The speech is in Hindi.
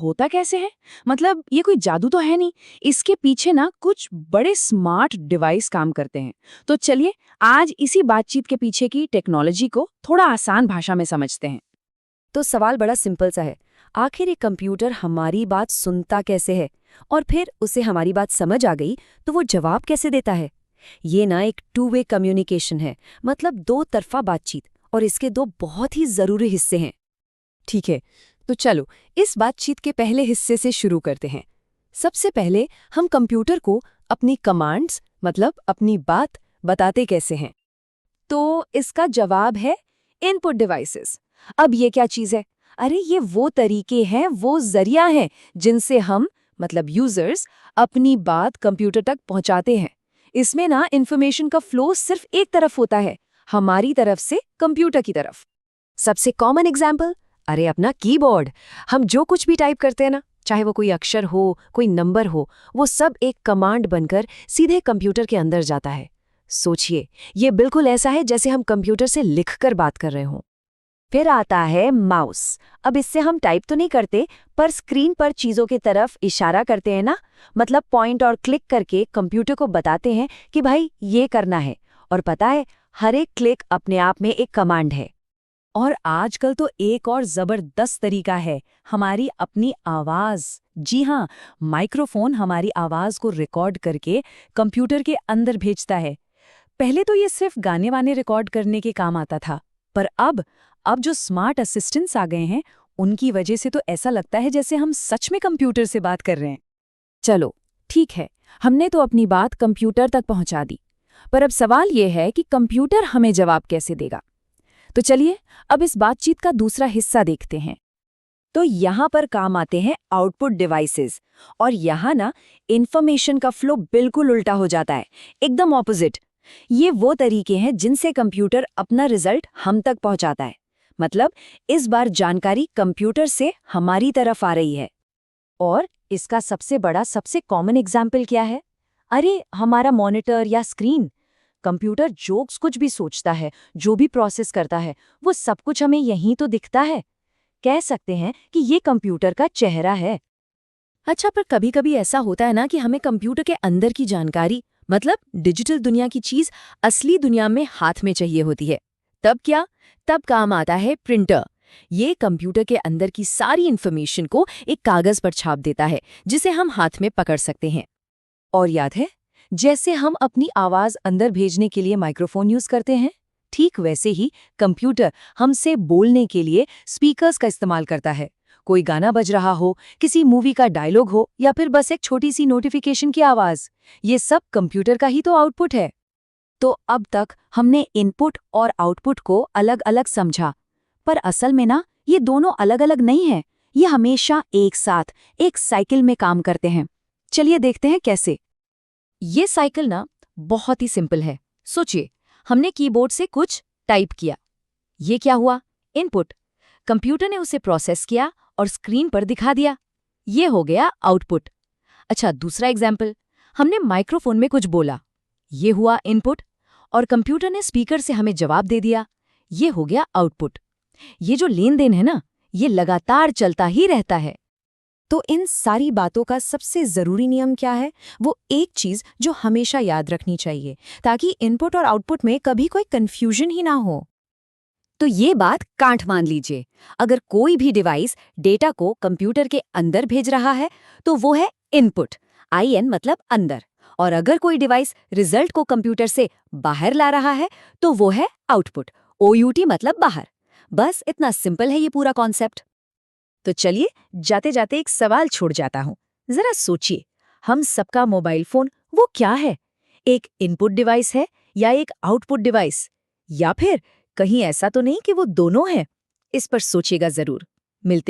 होता कैसे है? मतलब ये कोई जादू तो है नहीं। इसके पीछे ना कुछ बड़े स्मार्ट डिवाइस काम करते हैं। तो चलिए आज इसी बातचीत के पीछे की टेक्नोलॉजी को थोड़ा आसान भाषा में समझते हैं। तो सवाल बड़ा सिंपल सा है। आखिर एक कंप्यूटर हमारी बात सुनता कैसे है? और फिर उसे हमारी बात समझ आ गई तो वो जवाब कैसे देता है? ये ना एक टू वे कम्युनिकेशन है, मतलब दो तरफा बातचीत, और इसके दो बहुत ही जरूरी हिस्से हैं। ठीक है, तो चलो इस बातचीत के पहले हिस्से से शुरू करते हैं। सबसे पहले हम कंप्यूटर को अपनी कमांड्स, मतलब अपनी बात बताते कैसे हैं? तो इसका जवाब है इनपुट डिवाइसेस। अब ये क्या चीज़ है? अरे ये वो तरीके हैं, वो जरिया हैं जिनसे हम, मतलब यूजर्स, अपनी बात कंप्यूटर तक पहुंचाते हैं। इसमें ना इन्फॉर्मेशन का फ्लो सिर्फ एक तरफ होता है, हमारी तरफ से कंप्यूटर की तरफ। सबसे कॉमन एग्जाम्पल, अरे अपना कीबोर्ड। हम जो कुछ भी टाइप करते हैं ना, चाहे वो कोई अक्षर हो, कोई नंबर हो, वो सब एक कमांड बनकर सीधे कंप्यूटर के अंदर जाता है। सोचिए, ये बिल्कुल ऐसा है जैसे हम कंप्यूटर से लिखकर बात कर रहे हों। फिर आता है माउस। अब इससे हम टाइप तो नहीं करते, पर स्क्रीन पर चीजों की तरफ इशारा करते हैं ना, मतलब पॉइंट और क्लिक करके कंप्यूटर को बताते हैं कि भाई ये करना है। और पता है, हर एक क्लिक अपने आप में एक कमांड है। और आजकल तो एक और जबरदस्त तरीका है, हमारी अपनी आवाज। जी हाँ, माइक्रोफोन हमारी आवाज को रिकॉर्ड करके कंप्यूटर के अंदर भेजता है। पहले तो ये सिर्फ गाने वाने रिकॉर्ड करने के काम आता था, पर अब जो स्मार्ट असिस्टेंट्स आ गए हैं, उनकी वजह से तो ऐसा लगता है जैसे हम सच में कंप्यूटर से बात कर रहे हैं। चलो ठीक है, हमने तो अपनी बात कंप्यूटर तक पहुंचा दी, पर अब सवाल ये है कि कंप्यूटर हमें जवाब कैसे देगा। तो चलिए अब इस बातचीत का दूसरा हिस्सा देखते हैं। तो यहाँ पर काम आते हैं आउटपुट डिवाइसेस। और यहाँ ना इंफॉर्मेशन का फ्लो बिल्कुल उल्टा हो जाता है, एकदम ऑपोजिट। ये वो तरीके हैं जिनसे कंप्यूटर अपना रिजल्ट हम तक पहुंचाता है। मतलब इस बार जानकारी कंप्यूटर से हमारी तरफ आ रही है। और इसका सबसे बड़ा, सबसे कॉमन एग्जाम्पल क्या है? अरे हमारा मॉनिटर या स्क्रीन। कंप्यूटर जोक्स कुछ भी सोचता है, जो भी प्रोसेस करता है, वो सब कुछ हमें यहीं तो दिखता है। कह सकते हैं कि ये कंप्यूटर का चेहरा है। अच्छा, पर कभी-कभी ऐसा होता है ना कि हमें कंप्यूटर के अंदर की जानकारी, मतलब डिजिटल दुनिया की चीज असली दुनिया में हाथ में चाहिए होती है। तब क्या? तब काम आता है प्रिंटर। ये कंप्यूटर के अंदर की सारी इंफॉर्मेशन को एक कागज पर छाप देता है, जिसे हम हाथ में पकड़ सकते हैं। और याद है, जैसे हम अपनी आवाज अंदर भेजने के लिए माइक्रोफोन यूज करते हैं, ठीक वैसे ही कंप्यूटर हमसे बोलने के लिए स्पीकर्स का इस्तेमाल करता है। कोई गाना बज रहा हो, किसी मूवी का डायलॉग हो, या फिर बस एक छोटी सी नोटिफिकेशन की आवाज, ये सब कंप्यूटर का ही तो आउटपुट है। तो अब तक हमने इनपुट और आउटपुट को अलग अलग समझा, पर असल में ना ये दोनों अलग अलग नहीं है। ये हमेशा एक साथ एक साइकिल में काम करते हैं। चलिए देखते हैं कैसे। ये साइकिल ना बहुत ही सिंपल है। सोचिए, हमने कीबोर्ड से कुछ टाइप किया। ये क्या हुआ? इनपुट। कंप्यूटर ने उसे प्रोसेस किया और स्क्रीन पर दिखा दिया। ये हो गया आउटपुट। अच्छा, दूसरा एग्जाम्पल, हमने माइक्रोफोन में कुछ बोला। ये हुआ इनपुट, और कंप्यूटर ने स्पीकर से हमें जवाब दे दिया। ये हो गया आउटपुट। ये जो लेन देन है ना, ये लगातार चलता ही रहता है। तो इन सारी बातों का सबसे जरूरी नियम क्या है? वो एक चीज जो हमेशा याद रखनी चाहिए, ताकि इनपुट और आउटपुट में कभी कोई कंफ्यूजन ही ना हो। तो ये बात गांठ मान लीजिए, अगर कोई भी डिवाइस डेटा को कंप्यूटर के अंदर भेज रहा है तो वो है इनपुट, IN मतलब अंदर। और अगर कोई डिवाइस रिजल्ट को कंप्यूटर से बाहर ला रहा है तो वो है आउटपुट, OUT मतलब बाहर। बस इतना सिंपल है ये पूरा कॉन्सेप्ट। तो चलिए जाते जाते एक सवाल छोड़ जाता हूं। जरा सोचिए, हम सबका मोबाइल फोन वो क्या है? एक इनपुट डिवाइस है या एक आउटपुट डिवाइस? या फिर कहीं ऐसा तो नहीं कि वो दोनों हैं? इस पर सोचिएगा जरूर। मिलते